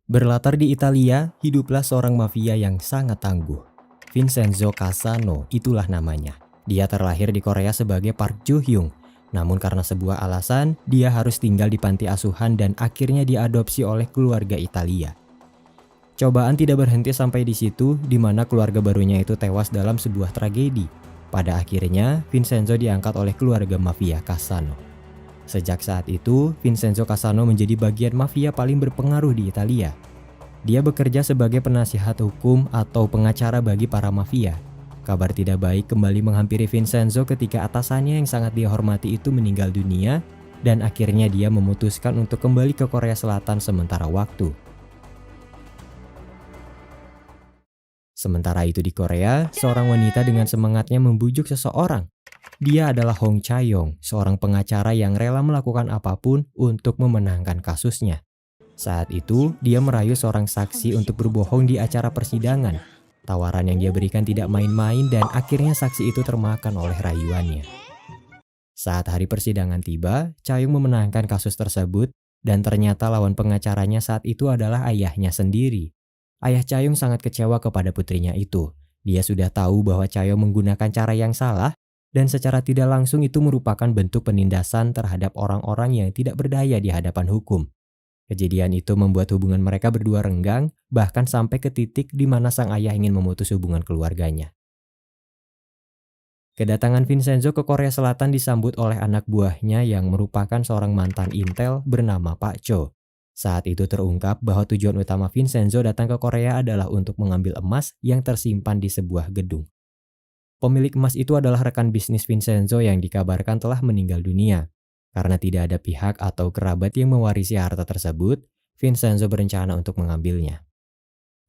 Berlatar di Italia, hiduplah seorang mafia yang sangat tangguh. Vincenzo Casano, itulah namanya. Dia terlahir di Korea sebagai Park Jo Hyung. Namun karena sebuah alasan, dia harus tinggal di panti asuhan dan akhirnya diadopsi oleh keluarga Italia. Cobaan tidak berhenti sampai di situ, di mana keluarga barunya itu tewas dalam sebuah tragedi. Pada akhirnya, Vincenzo diangkat oleh keluarga mafia Casano. Sejak saat itu, Vincenzo Casano menjadi bagian mafia paling berpengaruh di Italia. Dia bekerja sebagai penasihat hukum atau pengacara bagi para mafia. Kabar tidak baik kembali menghampiri Vincenzo ketika atasannya yang sangat dia hormati itu meninggal dunia, dan akhirnya dia memutuskan untuk kembali ke Korea Selatan sementara waktu. Sementara itu di Korea, seorang wanita dengan semangatnya membujuk seseorang. Dia adalah Hong Chae-yong, seorang pengacara yang rela melakukan apapun untuk memenangkan kasusnya. Saat itu, dia merayu seorang saksi untuk berbohong di acara persidangan. Tawaran yang dia berikan tidak main-main dan akhirnya saksi itu termakan oleh rayuannya. Saat hari persidangan tiba, Chae-yong memenangkan kasus tersebut dan ternyata lawan pengacaranya saat itu adalah ayahnya sendiri. Ayah Chae-yong sangat kecewa kepada putrinya itu. Dia sudah tahu bahwa Chae-yong menggunakan cara yang salah dan secara tidak langsung itu merupakan bentuk penindasan terhadap orang-orang yang tidak berdaya di hadapan hukum. Kejadian itu membuat hubungan mereka berdua renggang, bahkan sampai ke titik di mana sang ayah ingin memutus hubungan keluarganya. Kedatangan Vincenzo ke Korea Selatan disambut oleh anak buahnya yang merupakan seorang mantan intel bernama Pak Cho. Saat itu terungkap bahwa tujuan utama Vincenzo datang ke Korea adalah untuk mengambil emas yang tersimpan di sebuah gedung. Pemilik emas itu adalah rekan bisnis Vincenzo yang dikabarkan telah meninggal dunia. Karena tidak ada pihak atau kerabat yang mewarisi harta tersebut, Vincenzo berencana untuk mengambilnya.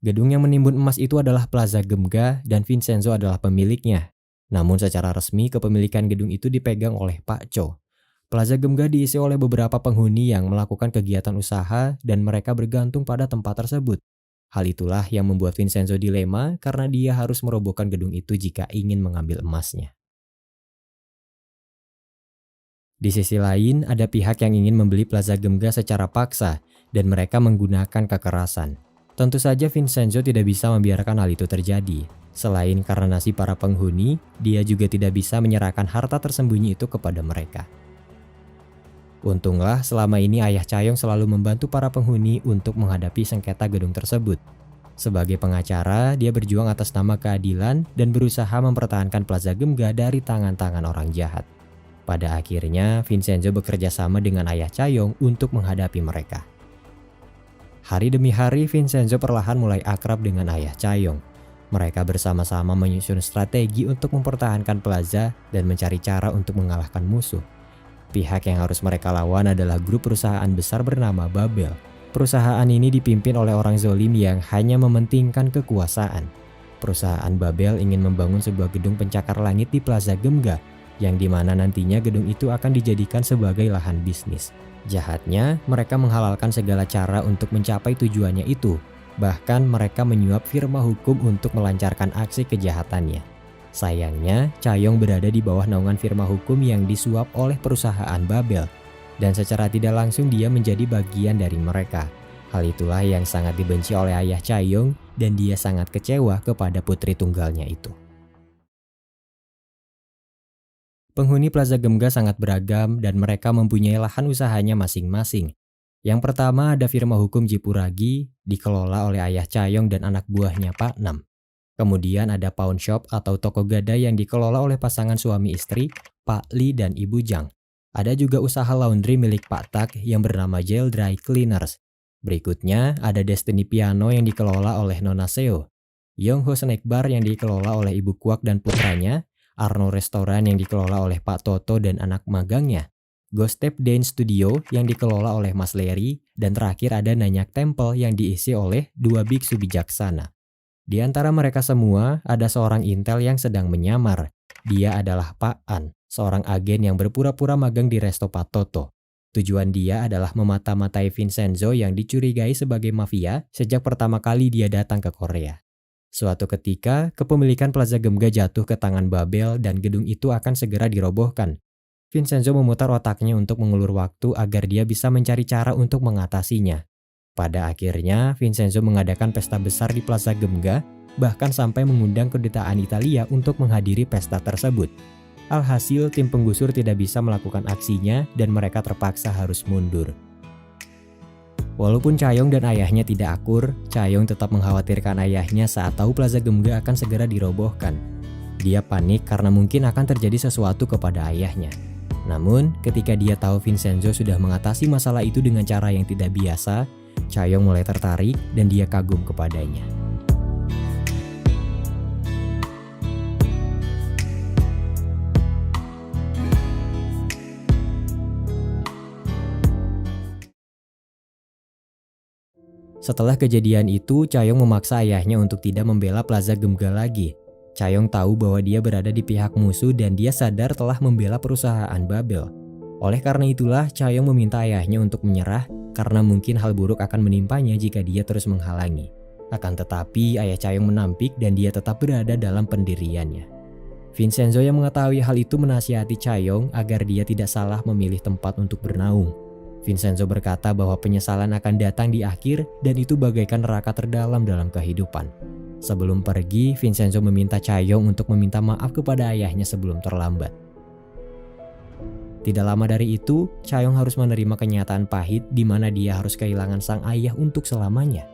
Gedung yang menimbun emas itu adalah Plaza Gemga dan Vincenzo adalah pemiliknya. Namun secara resmi kepemilikan gedung itu dipegang oleh Pak Cho. Plaza Gemga diisi oleh beberapa penghuni yang melakukan kegiatan usaha dan mereka bergantung pada tempat tersebut. Hal itulah yang membuat Vincenzo dilema karena dia harus merobohkan gedung itu jika ingin mengambil emasnya. Di sisi lain, ada pihak yang ingin membeli Plaza Gemga secara paksa dan mereka menggunakan kekerasan. Tentu saja Vincenzo tidak bisa membiarkan hal itu terjadi. Selain karena nasib para penghuni, dia juga tidak bisa menyerahkan harta tersembunyi itu kepada mereka. Untunglah selama ini ayah Chae-yong selalu membantu para penghuni untuk menghadapi sengketa gedung tersebut. Sebagai pengacara, dia berjuang atas nama keadilan dan berusaha mempertahankan Plaza Gemga dari tangan-tangan orang jahat. Pada akhirnya, Vincenzo bekerja sama dengan ayah Chae-yong untuk menghadapi mereka. Hari demi hari, Vincenzo perlahan mulai akrab dengan ayah Chae-yong. Mereka bersama-sama menyusun strategi untuk mempertahankan Plaza dan mencari cara untuk mengalahkan musuh. Pihak yang harus mereka lawan adalah grup perusahaan besar bernama Babel. Perusahaan ini dipimpin oleh orang zolim yang hanya mementingkan kekuasaan. Perusahaan Babel ingin membangun sebuah gedung pencakar langit di Plaza Gemga, yang dimana nantinya gedung itu akan dijadikan sebagai lahan bisnis. Jahatnya, mereka menghalalkan segala cara untuk mencapai tujuannya itu. Bahkan mereka menyuap firma hukum untuk melancarkan aksi kejahatannya. Sayangnya, Chae-yong berada di bawah naungan firma hukum yang disuap oleh perusahaan Babel, dan secara tidak langsung dia menjadi bagian dari mereka. Hal itulah yang sangat dibenci oleh ayah Chae-yong dan dia sangat kecewa kepada putri tunggalnya itu. Penghuni Plaza Gemga sangat beragam dan mereka mempunyai lahan usahanya masing-masing. Yang pertama ada firma hukum Jipuragi, dikelola oleh ayah Chae-yong dan anak buahnya Pak Nam. Kemudian ada pawn shop atau toko gadai yang dikelola oleh pasangan suami istri, Pak Lee dan Ibu Jang. Ada juga usaha laundry milik Pak Tak yang bernama Gel Dry Cleaners. Berikutnya ada Destiny Piano yang dikelola oleh Nona Seo, Yongho Snack Bar yang dikelola oleh Ibu Kwak dan putranya, Arno Restoran yang dikelola oleh Pak Toto dan anak magangnya, Ghost Step Dance Studio yang dikelola oleh Mas Larry, dan terakhir ada Nanyak Temple yang diisi oleh dua biksu bijaksana. Di antara mereka semua, ada seorang intel yang sedang menyamar. Dia adalah Pak An, seorang agen yang berpura-pura magang di resto Pak Toto. Tujuan dia adalah memata-matai Vincenzo yang dicurigai sebagai mafia sejak pertama kali dia datang ke Korea. Suatu ketika, kepemilikan Plaza Gemga jatuh ke tangan Babel dan gedung itu akan segera dirobohkan. Vincenzo memutar otaknya untuk mengulur waktu agar dia bisa mencari cara untuk mengatasinya. Pada akhirnya, Vincenzo mengadakan pesta besar di Plaza Gemga, bahkan sampai mengundang kedutaan Italia untuk menghadiri pesta tersebut. Alhasil, tim penggusur tidak bisa melakukan aksinya dan mereka terpaksa harus mundur. Walaupun Cha-yong dan ayahnya tidak akur, Cha-yong tetap mengkhawatirkan ayahnya saat tahu Plaza Gemga akan segera dirobohkan. Dia panik karena mungkin akan terjadi sesuatu kepada ayahnya. Namun, ketika dia tahu Vincenzo sudah mengatasi masalah itu dengan cara yang tidak biasa, Cha-yong mulai tertarik dan dia kagum kepadanya. Setelah kejadian itu, Cha-yong memaksa ayahnya untuk tidak membela Plaza Gemga lagi. Cha-yong tahu bahwa dia berada di pihak musuh dan dia sadar telah membela perusahaan Babel. Oleh karena itulah, Cha-yong meminta ayahnya untuk menyerah karena mungkin hal buruk akan menimpanya jika dia terus menghalangi. Akan tetapi, ayah Cha-yong menampik dan dia tetap berada dalam pendiriannya. Vincenzo yang mengetahui hal itu menasihati Cha-yong agar dia tidak salah memilih tempat untuk bernaung. Vincenzo berkata bahwa penyesalan akan datang di akhir dan itu bagaikan neraka terdalam dalam kehidupan. Sebelum pergi, Vincenzo meminta Cha-yong untuk meminta maaf kepada ayahnya sebelum terlambat. Tidak lama dari itu, Cha-yong harus menerima kenyataan pahit di mana dia harus kehilangan sang ayah untuk selamanya.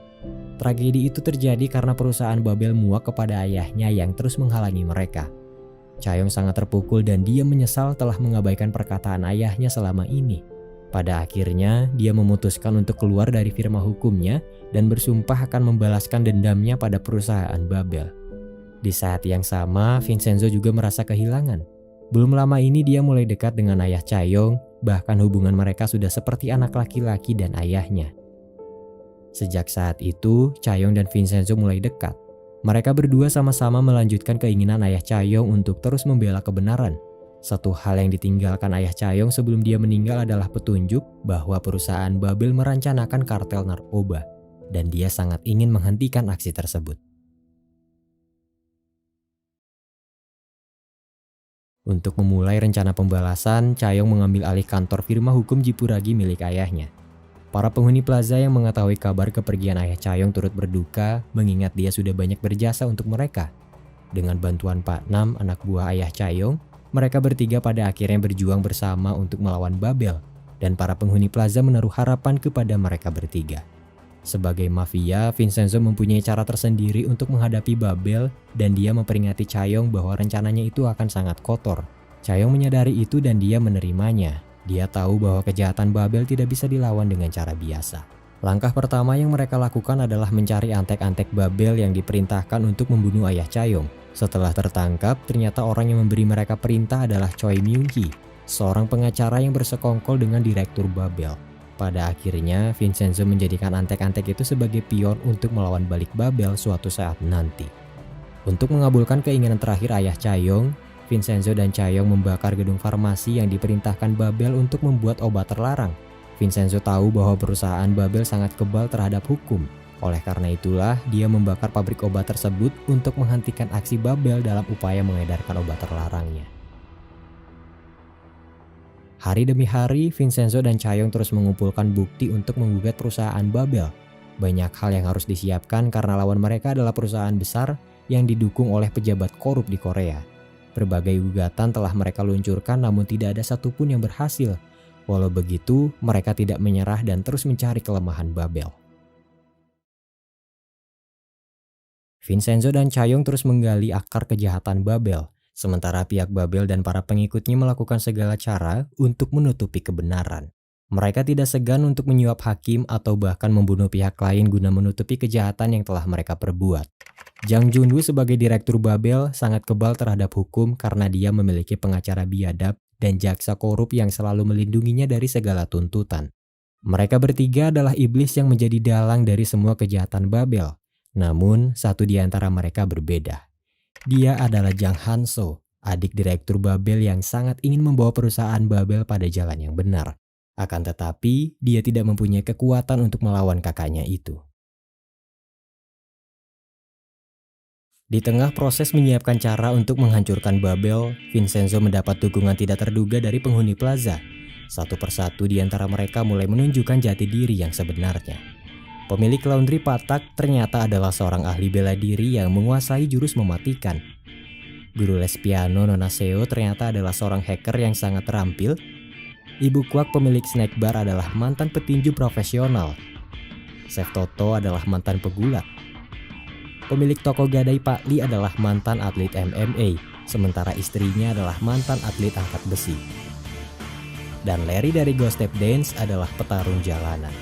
Tragedi itu terjadi karena perusahaan Babel muak kepada ayahnya yang terus menghalangi mereka. Cha-yong sangat terpukul dan dia menyesal telah mengabaikan perkataan ayahnya selama ini. Pada akhirnya, dia memutuskan untuk keluar dari firma hukumnya dan bersumpah akan membalaskan dendamnya pada perusahaan Babel. Di saat yang sama, Vincenzo juga merasa kehilangan. Belum lama ini dia mulai dekat dengan ayah Cha-yong, bahkan hubungan mereka sudah seperti anak laki-laki dan ayahnya. Sejak saat itu, Cha-yong dan Vincenzo mulai dekat. Mereka berdua sama-sama melanjutkan keinginan ayah Cha-yong untuk terus membela kebenaran. Satu hal yang ditinggalkan ayah Cha-yong sebelum dia meninggal adalah petunjuk bahwa perusahaan Babel merencanakan kartel narkoba, dan dia sangat ingin menghentikan aksi tersebut. Untuk memulai rencana pembalasan, Cha-yong mengambil alih kantor firma hukum Jipuragi milik ayahnya. Para penghuni plaza yang mengetahui kabar kepergian ayah Cha-yong turut berduka, mengingat dia sudah banyak berjasa untuk mereka. Dengan bantuan Pak Nam, anak buah ayah Cha-yong, mereka bertiga pada akhirnya berjuang bersama untuk melawan Babel, dan para penghuni plaza menaruh harapan kepada mereka bertiga. Sebagai mafia, Vincenzo mempunyai cara tersendiri untuk menghadapi Babel, dan dia memperingati Cha-yong bahwa rencananya itu akan sangat kotor. Cha-yong menyadari itu dan dia menerimanya. Dia tahu bahwa kejahatan Babel tidak bisa dilawan dengan cara biasa. Langkah pertama yang mereka lakukan adalah mencari antek-antek Babel yang diperintahkan untuk membunuh ayah Cha-yong. Setelah tertangkap, ternyata orang yang memberi mereka perintah adalah Choi Myung-hee, seorang pengacara yang bersekongkol dengan direktur Babel. Pada akhirnya, Vincenzo menjadikan antek-antek itu sebagai pion untuk melawan balik Babel suatu saat nanti. Untuk mengabulkan keinginan terakhir ayah Cha-yong, Vincenzo dan Cha-yong membakar gedung farmasi yang diperintahkan Babel untuk membuat obat terlarang. Vincenzo tahu bahwa perusahaan Babel sangat kebal terhadap hukum. Oleh karena itulah, dia membakar pabrik obat tersebut untuk menghentikan aksi Babel dalam upaya mengedarkan obat terlarangnya. Hari demi hari, Vincenzo dan Cha-yong terus mengumpulkan bukti untuk menggugat perusahaan Babel. Banyak hal yang harus disiapkan karena lawan mereka adalah perusahaan besar yang didukung oleh pejabat korup di Korea. Berbagai gugatan telah mereka luncurkan namun tidak ada satupun yang berhasil. Walau begitu, mereka tidak menyerah dan terus mencari kelemahan Babel. Vincenzo dan Cha-yong terus menggali akar kejahatan Babel, sementara pihak Babel dan para pengikutnya melakukan segala cara untuk menutupi kebenaran. Mereka tidak segan untuk menyuap hakim atau bahkan membunuh pihak lain guna menutupi kejahatan yang telah mereka perbuat. Jang Junwoo sebagai direktur Babel sangat kebal terhadap hukum karena dia memiliki pengacara biadab dan jaksa korup yang selalu melindunginya dari segala tuntutan. Mereka bertiga adalah iblis yang menjadi dalang dari semua kejahatan Babel. Namun, satu di antara mereka berbeda. Dia adalah Jang Han-so, adik direktur Babel yang sangat ingin membawa perusahaan Babel pada jalan yang benar. Akan tetapi, dia tidak mempunyai kekuatan untuk melawan kakaknya itu. Di tengah proses menyiapkan cara untuk menghancurkan Babel, Vincenzo mendapat dukungan tidak terduga dari penghuni plaza. Satu persatu di antara mereka mulai menunjukkan jati diri yang sebenarnya. Pemilik laundry Patak ternyata adalah seorang ahli bela diri yang menguasai jurus mematikan. Guru les piano Nona Seo ternyata adalah seorang hacker yang sangat terampil. Ibu Kwak pemilik snack bar adalah mantan petinju profesional. Chef Toto adalah mantan pegulat. Pemilik toko gadai Pak Li adalah mantan atlet MMA, sementara istrinya adalah mantan atlet angkat besi. Dan Larry dari Ghost Step Dance adalah petarung jalanan.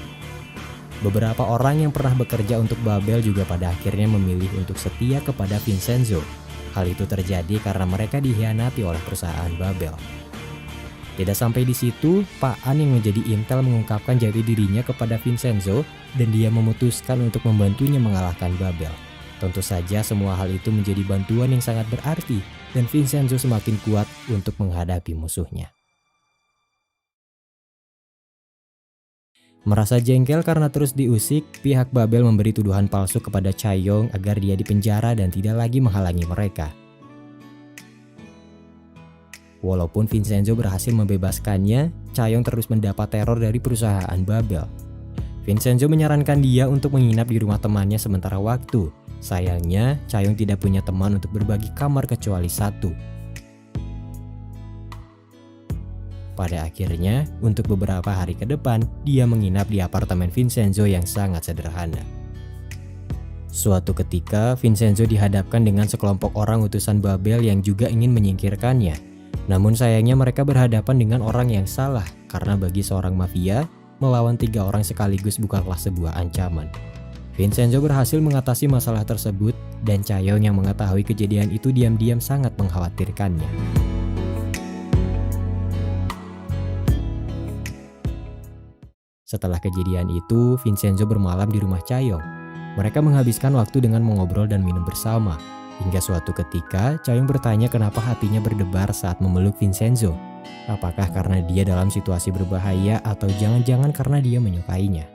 Beberapa orang yang pernah bekerja untuk Babel juga pada akhirnya memilih untuk setia kepada Vincenzo. Hal itu terjadi karena mereka dikhianati oleh perusahaan Babel. Tidak sampai di situ, Pak An yang menjadi intel mengungkapkan jati dirinya kepada Vincenzo dan dia memutuskan untuk membantunya mengalahkan Babel. Tentu saja semua hal itu menjadi bantuan yang sangat berarti dan Vincenzo semakin kuat untuk menghadapi musuhnya. Merasa jengkel karena terus diusik, pihak Babel memberi tuduhan palsu kepada Chaeyoung agar dia dipenjara dan tidak lagi menghalangi mereka. Walaupun Vincenzo berhasil membebaskannya, Chaeyoung terus mendapat teror dari perusahaan Babel. Vincenzo menyarankan dia untuk menginap di rumah temannya sementara waktu. Sayangnya, Chaeyoung tidak punya teman untuk berbagi kamar kecuali satu. Pada akhirnya, untuk beberapa hari ke depan, dia menginap di apartemen Vincenzo yang sangat sederhana. Suatu ketika, Vincenzo dihadapkan dengan sekelompok orang utusan Babel yang juga ingin menyingkirkannya. Namun sayangnya mereka berhadapan dengan orang yang salah, karena bagi seorang mafia, melawan 3 orang sekaligus bukanlah sebuah ancaman. Vincenzo berhasil mengatasi masalah tersebut, dan Chaeyoung yang mengetahui kejadian itu diam-diam sangat mengkhawatirkannya. Setelah kejadian itu, Vincenzo bermalam di rumah Chaeyoung. Mereka menghabiskan waktu dengan mengobrol dan minum bersama. Hingga suatu ketika, Chaeyoung bertanya kenapa hatinya berdebar saat memeluk Vincenzo. Apakah karena dia dalam situasi berbahaya atau jangan-jangan karena dia menyukainya?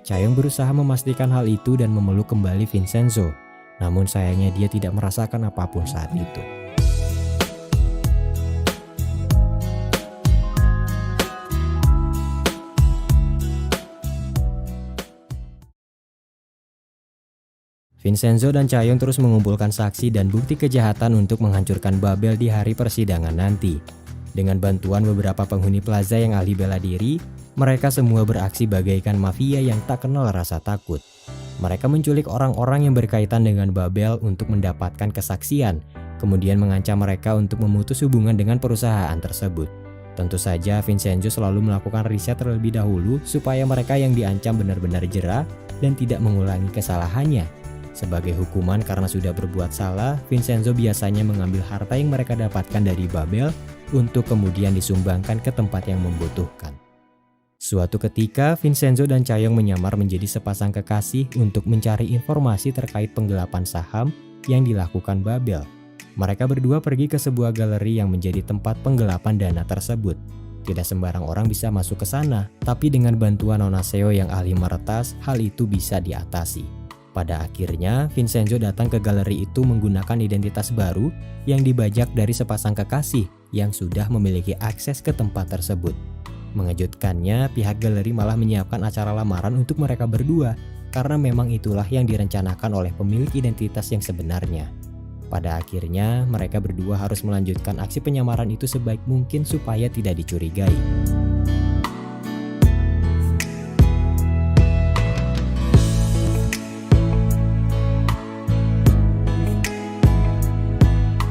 Chaeyoung berusaha memastikan hal itu dan memeluk kembali Vincenzo. Namun sayangnya dia tidak merasakan apapun saat itu. Vincenzo dan Chaeyoung terus mengumpulkan saksi dan bukti kejahatan untuk menghancurkan Babel di hari persidangan nanti. Dengan bantuan beberapa penghuni plaza yang ahli bela diri, mereka semua beraksi bagaikan mafia yang tak kenal rasa takut. Mereka menculik orang-orang yang berkaitan dengan Babel untuk mendapatkan kesaksian, kemudian mengancam mereka untuk memutus hubungan dengan perusahaan tersebut. Tentu saja Vincenzo selalu melakukan riset terlebih dahulu supaya mereka yang diancam benar-benar jera dan tidak mengulangi kesalahannya. Sebagai hukuman karena sudah berbuat salah, Vincenzo biasanya mengambil harta yang mereka dapatkan dari Babel untuk kemudian disumbangkan ke tempat yang membutuhkan. Suatu ketika, Vincenzo dan Chaeyoung menyamar menjadi sepasang kekasih untuk mencari informasi terkait penggelapan saham yang dilakukan Babel. Mereka berdua pergi ke sebuah galeri yang menjadi tempat penggelapan dana tersebut. Tidak sembarang orang bisa masuk ke sana, tapi dengan bantuan Nona Seo yang ahli meretas, hal itu bisa diatasi. Pada akhirnya, Vincenzo datang ke galeri itu menggunakan identitas baru yang dibajak dari sepasang kekasih yang sudah memiliki akses ke tempat tersebut. Mengejutkannya, pihak galeri malah menyiapkan acara lamaran untuk mereka berdua, karena memang itulah yang direncanakan oleh pemilik identitas yang sebenarnya. Pada akhirnya, mereka berdua harus melanjutkan aksi penyamaran itu sebaik mungkin supaya tidak dicurigai.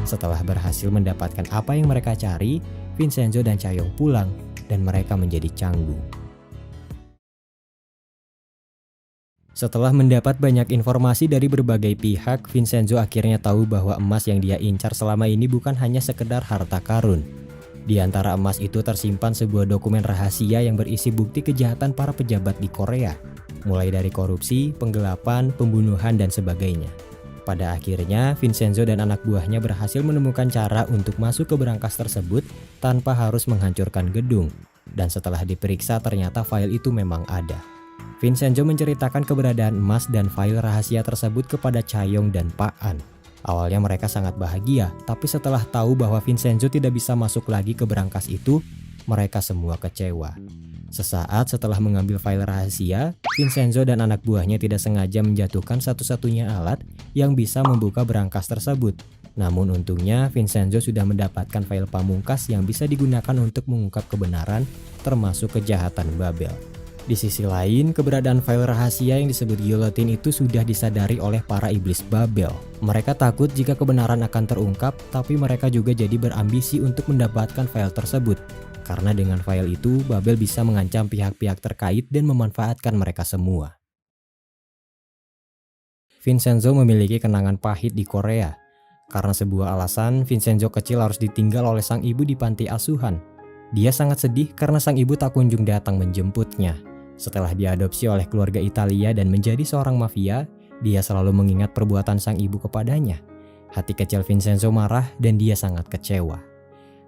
Setelah berhasil mendapatkan apa yang mereka cari, Vincenzo dan Chaeyoung pulang dan mereka menjadi canggung. Setelah mendapat banyak informasi dari berbagai pihak, Vincenzo akhirnya tahu bahwa emas yang dia incar selama ini bukan hanya sekedar harta karun. Di antara emas itu tersimpan sebuah dokumen rahasia yang berisi bukti kejahatan para pejabat di Korea, mulai dari korupsi, penggelapan, pembunuhan, dan sebagainya. Pada akhirnya, Vincenzo dan anak buahnya berhasil menemukan cara untuk masuk ke berangkas tersebut tanpa harus menghancurkan gedung. Dan setelah diperiksa ternyata file itu memang ada. Vincenzo menceritakan keberadaan emas dan file rahasia tersebut kepada Chaeyoung dan Pak An. Awalnya mereka sangat bahagia, tapi setelah tahu bahwa Vincenzo tidak bisa masuk lagi ke berangkas itu, mereka semua kecewa. Sesaat setelah mengambil file rahasia, Vincenzo dan anak buahnya tidak sengaja menjatuhkan satu-satunya alat yang bisa membuka berangkas tersebut. Namun untungnya Vincenzo sudah mendapatkan file pamungkas yang bisa digunakan untuk mengungkap kebenaran termasuk kejahatan Babel. Di sisi lain, keberadaan file rahasia yang disebut Guillotine itu sudah disadari oleh para iblis Babel. Mereka takut jika kebenaran akan terungkap, tapi mereka juga jadi berambisi untuk mendapatkan file tersebut. Karena dengan file itu, Babel bisa mengancam pihak-pihak terkait dan memanfaatkan mereka semua. Vincenzo memiliki kenangan pahit di Korea. Karena sebuah alasan, Vincenzo kecil harus ditinggal oleh sang ibu di panti asuhan. Dia sangat sedih karena sang ibu tak kunjung datang menjemputnya. Setelah diadopsi oleh keluarga Italia dan menjadi seorang mafia, dia selalu mengingat perbuatan sang ibu kepadanya. Hati kecil Vincenzo marah dan dia sangat kecewa.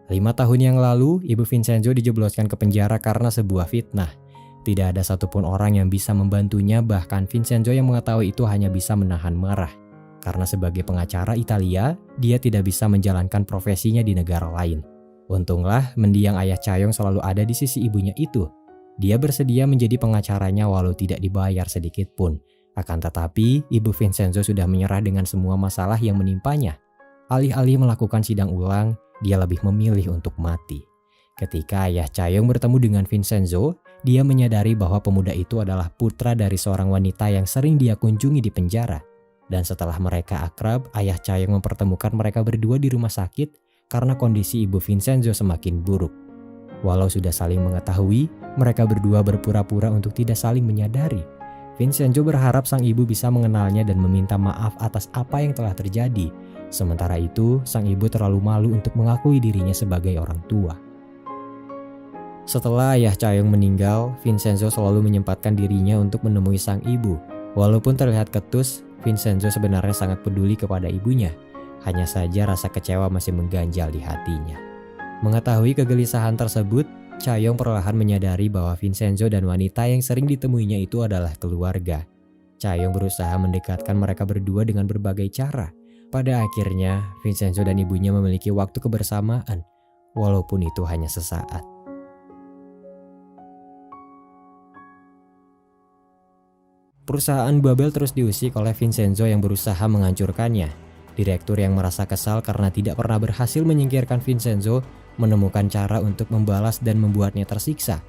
5 tahun yang lalu, ibu Vincenzo dijebloskan ke penjara karena sebuah fitnah. Tidak ada satupun orang yang bisa membantunya, bahkan Vincenzo yang mengetahui itu hanya bisa menahan marah. Karena sebagai pengacara Italia, dia tidak bisa menjalankan profesinya di negara lain. Untunglah, mendiang ayah Chayong selalu ada di sisi ibunya itu. Dia bersedia menjadi pengacaranya walau tidak dibayar sedikit pun. Akan tetapi, ibu Vincenzo sudah menyerah dengan semua masalah yang menimpanya. Alih-alih melakukan sidang ulang, dia lebih memilih untuk mati. Ketika ayah Chayong bertemu dengan Vincenzo, dia menyadari bahwa pemuda itu adalah putra dari seorang wanita yang sering dia kunjungi di penjara. Dan setelah mereka akrab, ayah Chayong mempertemukan mereka berdua di rumah sakit karena kondisi ibu Vincenzo semakin buruk. Walau sudah saling mengetahui, mereka berdua berpura-pura untuk tidak saling menyadari. Vincenzo berharap sang ibu bisa mengenalnya dan meminta maaf atas apa yang telah terjadi. Sementara itu, sang ibu terlalu malu untuk mengakui dirinya sebagai orang tua. Setelah ayah Chayong meninggal, Vincenzo selalu menyempatkan dirinya untuk menemui sang ibu. Walaupun terlihat ketus, Vincenzo sebenarnya sangat peduli kepada ibunya. Hanya saja rasa kecewa masih mengganjal di hatinya. Mengetahui kegelisahan tersebut, Chayong perlahan menyadari bahwa Vincenzo dan wanita yang sering ditemuinya itu adalah keluarga. Chayong berusaha mendekatkan mereka berdua dengan berbagai cara. Pada akhirnya, Vincenzo dan ibunya memiliki waktu kebersamaan, walaupun itu hanya sesaat. Perusahaan Babel terus diusik oleh Vincenzo yang berusaha menghancurkannya. Direktur yang merasa kesal karena tidak pernah berhasil menyingkirkan Vincenzo menemukan cara untuk membalas dan membuatnya tersiksa.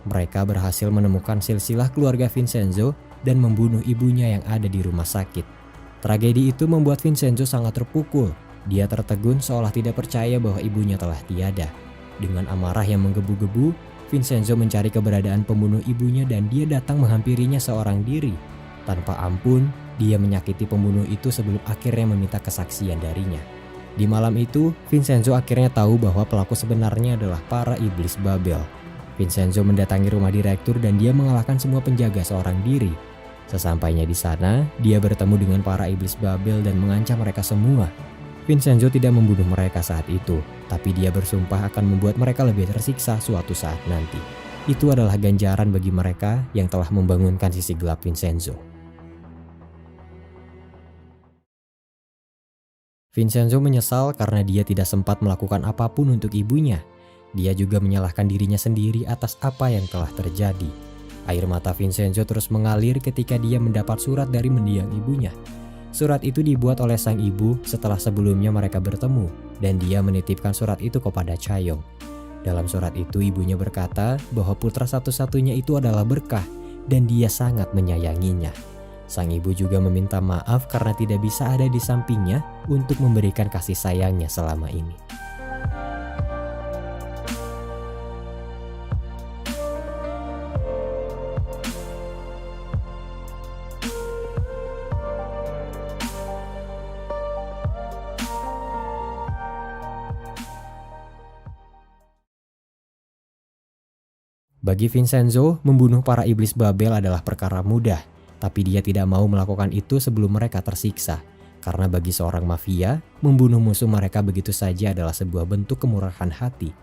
Mereka berhasil menemukan silsilah keluarga Vincenzo dan membunuh ibunya yang ada di rumah sakit. Tragedi itu membuat Vincenzo sangat terpukul. Dia tertegun seolah tidak percaya bahwa ibunya telah tiada. Dengan amarah yang menggebu-gebu, Vincenzo mencari keberadaan pembunuh ibunya dan dia datang menghampirinya seorang diri. Tanpa ampun, dia menyakiti pembunuh itu sebelum akhirnya meminta kesaksian darinya. Di malam itu, Vincenzo akhirnya tahu bahwa pelaku sebenarnya adalah para iblis Babel. Vincenzo mendatangi rumah direktur dan dia mengalahkan semua penjaga seorang diri. Sesampainya di sana, dia bertemu dengan para iblis Babel dan mengancam mereka semua. Vincenzo tidak membunuh mereka saat itu, tapi dia bersumpah akan membuat mereka lebih tersiksa suatu saat nanti. Itu adalah ganjaran bagi mereka yang telah membangunkan sisi gelap Vincenzo. Vincenzo menyesal karena dia tidak sempat melakukan apapun untuk ibunya. Dia juga menyalahkan dirinya sendiri atas apa yang telah terjadi. Air mata Vincenzo terus mengalir ketika dia mendapat surat dari mendiang ibunya. Surat itu dibuat oleh sang ibu setelah sebelumnya mereka bertemu, dan dia menitipkan surat itu kepada Chayong. Dalam surat itu ibunya berkata bahwa putra satu-satunya itu adalah berkah dan dia sangat menyayanginya. Sang ibu juga meminta maaf karena tidak bisa ada di sampingnya untuk memberikan kasih sayangnya selama ini. Bagi Vincenzo, membunuh para iblis Babel adalah perkara mudah, tapi dia tidak mau melakukan itu sebelum mereka tersiksa. Karena bagi seorang mafia, membunuh musuh mereka begitu saja adalah sebuah bentuk kemurahan hati.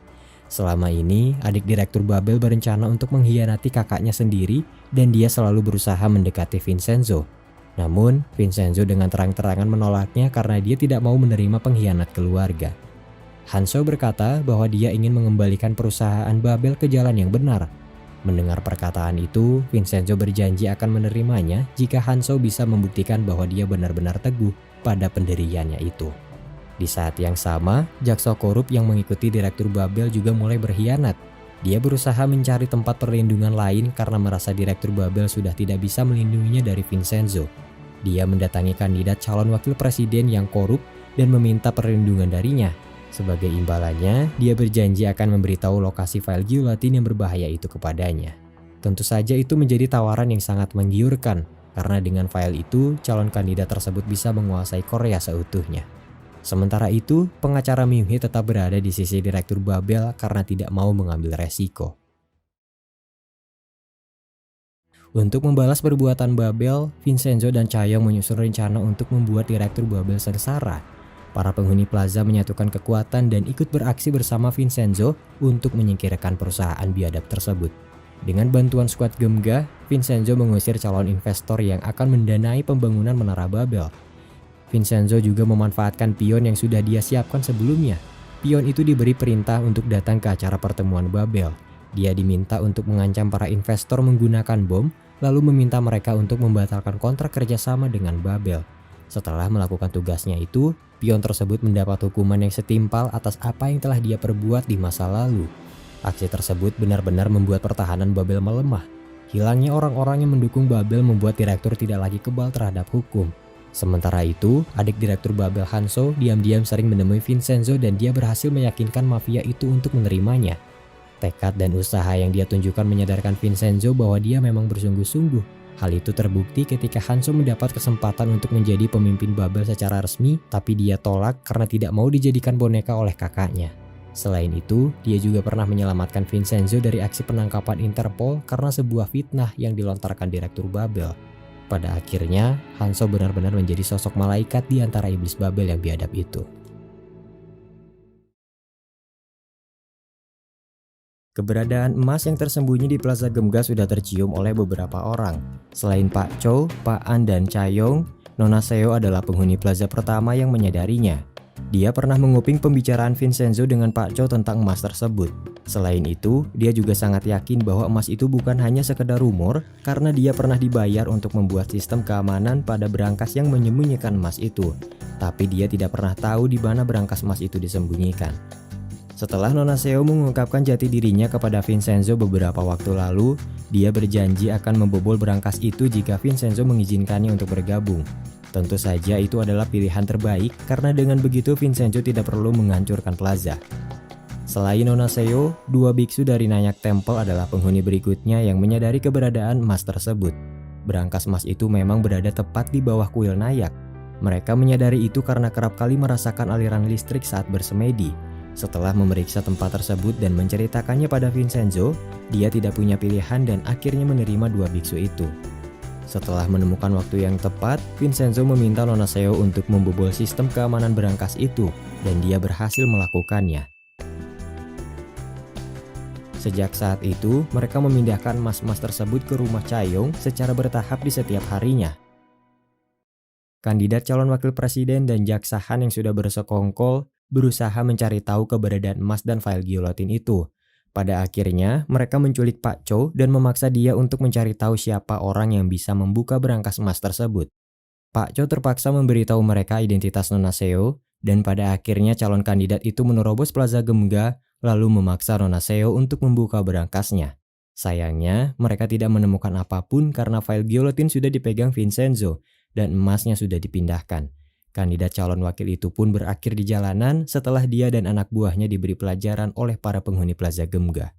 Selama ini, adik direktur Babel berencana untuk mengkhianati kakaknya sendiri dan dia selalu berusaha mendekati Vincenzo. Namun, Vincenzo dengan terang-terangan menolaknya karena dia tidak mau menerima pengkhianat keluarga. Hanso berkata bahwa dia ingin mengembalikan perusahaan Babel ke jalan yang benar. Mendengar perkataan itu, Vincenzo berjanji akan menerimanya jika Hanso bisa membuktikan bahwa dia benar-benar teguh pada pendiriannya itu. Di saat yang sama, jaksa korup yang mengikuti Direktur Babel juga mulai berkhianat. Dia berusaha mencari tempat perlindungan lain karena merasa Direktur Babel sudah tidak bisa melindunginya dari Vincenzo. Dia mendatangi kandidat calon wakil presiden yang korup dan meminta perlindungan darinya. Sebagai imbalannya, dia berjanji akan memberitahu lokasi file giulitin yang berbahaya itu kepadanya. Tentu saja itu menjadi tawaran yang sangat menggiurkan, karena dengan file itu, calon kandidat tersebut bisa menguasai Korea seutuhnya. Sementara itu, pengacara Myung-hee tetap berada di sisi Direktur Babel karena tidak mau mengambil resiko. Untuk membalas perbuatan Babel, Vincenzo dan Chae-yong menyusun rencana untuk membuat Direktur Babel sengsara. Para penghuni plaza menyatukan kekuatan dan ikut beraksi bersama Vincenzo untuk menyingkirkan perusahaan biadab tersebut. Dengan bantuan skuad Gemga, Vincenzo mengusir calon investor yang akan mendanai pembangunan Menara Babel. Vincenzo juga memanfaatkan pion yang sudah dia siapkan sebelumnya. Pion itu diberi perintah untuk datang ke acara pertemuan Babel. Dia diminta untuk mengancam para investor menggunakan bom, lalu meminta mereka untuk membatalkan kontrak kerjasama dengan Babel. Setelah melakukan tugasnya itu, pion tersebut mendapat hukuman yang setimpal atas apa yang telah dia perbuat di masa lalu. Aksi tersebut benar-benar membuat pertahanan Babel melemah. Hilangnya orang-orang yang mendukung Babel membuat direktur tidak lagi kebal terhadap hukum. Sementara itu, adik direktur Babel Hanso diam-diam sering menemui Vincenzo dan dia berhasil meyakinkan mafia itu untuk menerimanya. Tekad dan usaha yang dia tunjukkan menyadarkan Vincenzo bahwa dia memang bersungguh-sungguh. Hal itu terbukti ketika Hanso mendapat kesempatan untuk menjadi pemimpin Babel secara resmi, tapi dia tolak karena tidak mau dijadikan boneka oleh kakaknya. Selain itu, dia juga pernah menyelamatkan Vincenzo dari aksi penangkapan Interpol karena sebuah fitnah yang dilontarkan Direktur Babel. Pada akhirnya, Hanso benar-benar menjadi sosok malaikat di antara iblis Babel yang biadab itu. Keberadaan emas yang tersembunyi di Plaza Gemga sudah tercium oleh beberapa orang. Selain Pak Cho, Pak An, dan Chae-yong, Nona Seo adalah penghuni plaza pertama yang menyadarinya. Dia pernah menguping pembicaraan Vincenzo dengan Pak Cho tentang emas tersebut. Selain itu, dia juga sangat yakin bahwa emas itu bukan hanya sekedar rumor karena dia pernah dibayar untuk membuat sistem keamanan pada berangkas yang menyembunyikan emas itu. Tapi dia tidak pernah tahu di mana berangkas emas itu disembunyikan. Setelah Nona Seo mengungkapkan jati dirinya kepada Vincenzo beberapa waktu lalu, dia berjanji akan membobol berangkas itu jika Vincenzo mengizinkannya untuk bergabung. Tentu saja itu adalah pilihan terbaik karena dengan begitu Vincenzo tidak perlu menghancurkan plaza. Selain Nona Seo, dua biksu dari Nyack Temple adalah penghuni berikutnya yang menyadari keberadaan emas tersebut. Berangkas emas itu memang berada tepat di bawah kuil Nyack. Mereka menyadari itu karena kerap kali merasakan aliran listrik saat bersemedi. Setelah memeriksa tempat tersebut dan menceritakannya pada Vincenzo, dia tidak punya pilihan dan akhirnya menerima dua biksu itu. Setelah menemukan waktu yang tepat, Vincenzo meminta Nona Seo untuk membobol sistem keamanan berangkas itu, dan dia berhasil melakukannya. Sejak saat itu, mereka memindahkan emas-emas tersebut ke rumah Chae-yong secara bertahap di setiap harinya. Kandidat calon wakil presiden dan jaksa Han yang sudah bersekongkol berusaha mencari tahu keberadaan emas dan file giulitin itu. Pada akhirnya, mereka menculik Pak Cho dan memaksa dia untuk mencari tahu siapa orang yang bisa membuka berangkas emas tersebut. Pak Cho terpaksa memberitahu mereka identitas Nona Seo, dan pada akhirnya calon kandidat itu menerobos Plaza Gemga, lalu memaksa Nona Seo untuk membuka berangkasnya. Sayangnya, mereka tidak menemukan apapun karena file giulitin sudah dipegang Vincenzo, dan emasnya sudah dipindahkan. Kandidat calon wakil itu pun berakhir di jalanan setelah dia dan anak buahnya diberi pelajaran oleh para penghuni Plaza Gemga.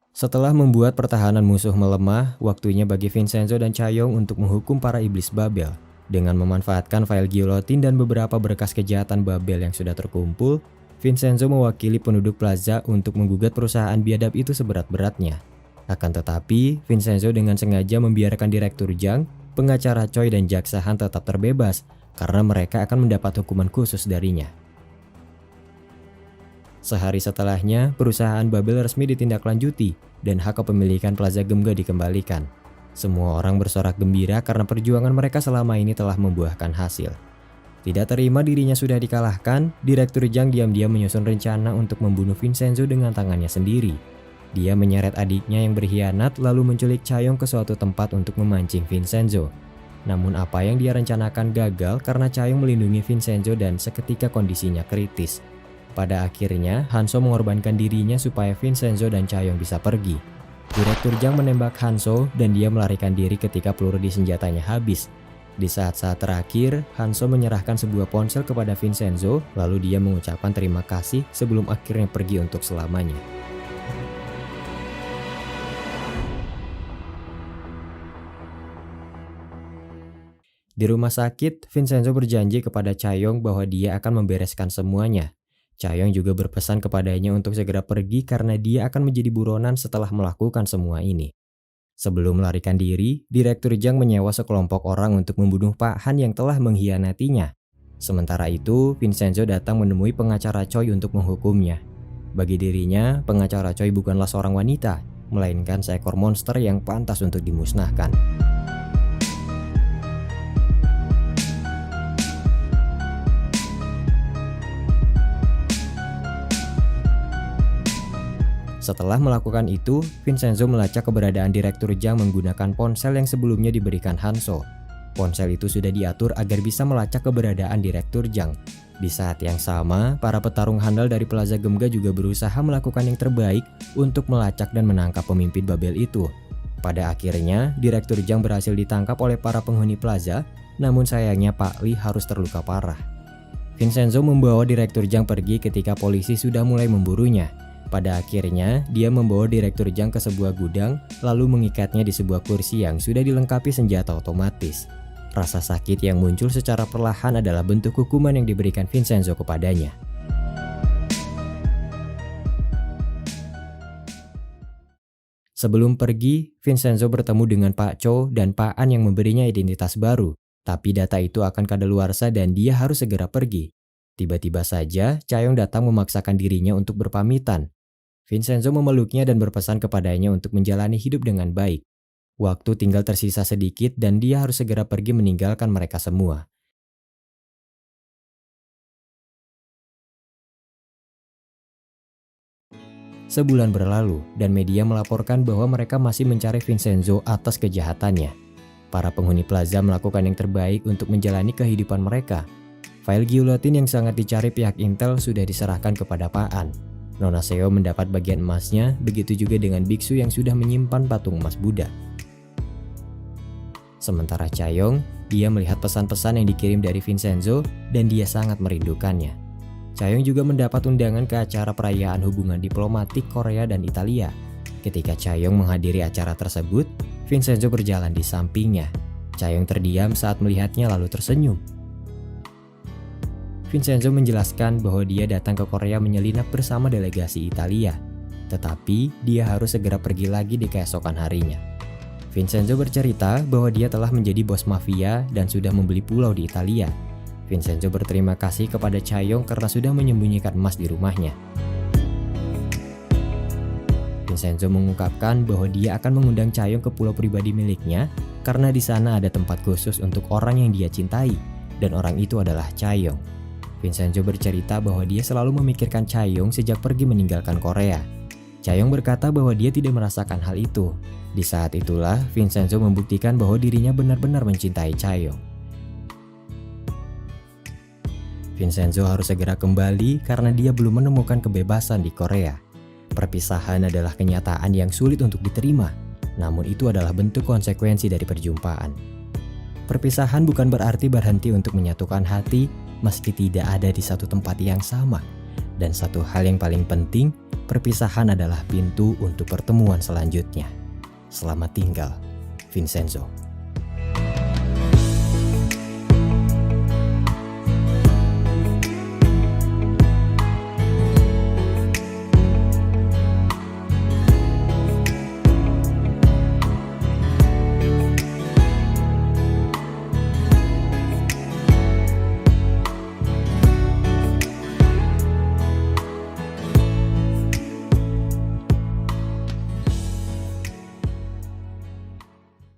Setelah membuat pertahanan musuh melemah, waktunya bagi Vincenzo dan Chae-yong untuk menghukum para iblis Babel. Dengan memanfaatkan file giulitin dan beberapa berkas kejahatan Babel yang sudah terkumpul, Vincenzo mewakili penduduk Plaza untuk menggugat perusahaan biadab itu seberat-beratnya. Akan tetapi, Vincenzo dengan sengaja membiarkan Direktur Jang, pengacara Choi dan jaksa Han tetap terbebas karena mereka akan mendapat hukuman khusus darinya. Sehari setelahnya, perusahaan Babel resmi ditindaklanjuti dan hak kepemilikan Plaza Gemga dikembalikan. Semua orang bersorak gembira karena perjuangan mereka selama ini telah membuahkan hasil. Tidak terima dirinya sudah dikalahkan, Direktur Jang diam-diam menyusun rencana untuk membunuh Vincenzo dengan tangannya sendiri. Dia menyeret adiknya yang berkhianat lalu menculik Chaeyoung ke suatu tempat untuk memancing Vincenzo. Namun apa yang dia rencanakan gagal karena Chaeyoung melindungi Vincenzo dan seketika kondisinya kritis. Pada akhirnya, Hanso mengorbankan dirinya supaya Vincenzo dan Chaeyoung bisa pergi. Direktur Jang menembak Hanso dan dia melarikan diri ketika peluru di senjatanya habis. Di saat-saat terakhir, Hanso menyerahkan sebuah ponsel kepada Vincenzo, lalu dia mengucapkan terima kasih sebelum akhirnya pergi untuk selamanya. Di rumah sakit, Vincenzo berjanji kepada Chaeyoung bahwa dia akan membereskan semuanya. Chaeyoung juga berpesan kepadanya untuk segera pergi karena dia akan menjadi buronan setelah melakukan semua ini. Sebelum melarikan diri, Direktur Jang menyewa sekelompok orang untuk membunuh Pak Han yang telah mengkhianatinya. Sementara itu, Vincenzo datang menemui pengacara Choi untuk menghukumnya. Bagi dirinya, pengacara Choi bukanlah seorang wanita, melainkan seekor monster yang pantas untuk dimusnahkan. Setelah melakukan itu, Vincenzo melacak keberadaan Direktur Jang menggunakan ponsel yang sebelumnya diberikan Hanso. Ponsel itu sudah diatur agar bisa melacak keberadaan Direktur Jang. Di saat yang sama, para petarung handal dari Plaza Gemga juga berusaha melakukan yang terbaik untuk melacak dan menangkap pemimpin Babel itu. Pada akhirnya, Direktur Jang berhasil ditangkap oleh para penghuni Plaza, namun sayangnya Pak Lee harus terluka parah. Vincenzo membawa Direktur Jang pergi ketika polisi sudah mulai memburunya. Pada akhirnya, dia membawa Direktur Jang ke sebuah gudang, lalu mengikatnya di sebuah kursi yang sudah dilengkapi senjata otomatis. Rasa sakit yang muncul secara perlahan adalah bentuk hukuman yang diberikan Vincenzo kepadanya. Sebelum pergi, Vincenzo bertemu dengan Pak Cho dan Pak An yang memberinya identitas baru, tapi data itu akan kadaluarsa dan dia harus segera pergi. Tiba-tiba saja, Chaeyoung datang memaksakan dirinya untuk berpamitan. Vincenzo memeluknya dan berpesan kepadanya untuk menjalani hidup dengan baik. Waktu tinggal tersisa sedikit dan dia harus segera pergi meninggalkan mereka semua. Sebulan berlalu dan media melaporkan bahwa mereka masih mencari Vincenzo atas kejahatannya. Para penghuni Plaza melakukan yang terbaik untuk menjalani kehidupan mereka. File giulotin yang sangat dicari pihak Intel sudah diserahkan kepada Pak An. Nona Seo mendapat bagian emasnya, begitu juga dengan biksu yang sudah menyimpan patung emas Buddha. Sementara Chaeyoung, dia melihat pesan-pesan yang dikirim dari Vincenzo dan dia sangat merindukannya. Chaeyoung juga mendapat undangan ke acara perayaan hubungan diplomatik Korea dan Italia. Ketika Chaeyoung menghadiri acara tersebut, Vincenzo berjalan di sampingnya. Chaeyoung terdiam saat melihatnya lalu tersenyum. Vincenzo menjelaskan bahwa dia datang ke Korea menyelinap bersama delegasi Italia, tetapi dia harus segera pergi lagi di keesokan harinya. Vincenzo bercerita bahwa dia telah menjadi bos mafia dan sudah membeli pulau di Italia. Vincenzo berterima kasih kepada Chaeyoung karena sudah menyembunyikan emas di rumahnya. Vincenzo mengungkapkan bahwa dia akan mengundang Chaeyoung ke pulau pribadi miliknya karena di sana ada tempat khusus untuk orang yang dia cintai, dan orang itu adalah Chaeyoung. Vincenzo bercerita bahwa dia selalu memikirkan Chaeyoung sejak pergi meninggalkan Korea. Chaeyoung berkata bahwa dia tidak merasakan hal itu. Di saat itulah, Vincenzo membuktikan bahwa dirinya benar-benar mencintai Chaeyoung. Vincenzo harus segera kembali karena dia belum menemukan kebebasan di Korea. Perpisahan adalah kenyataan yang sulit untuk diterima, namun itu adalah bentuk konsekuensi dari perjumpaan. Perpisahan bukan berarti berhenti untuk menyatukan hati, meski tidak ada di satu tempat yang sama. Dan satu hal yang paling penting, perpisahan adalah pintu untuk pertemuan selanjutnya. Selamat tinggal, Vincenzo.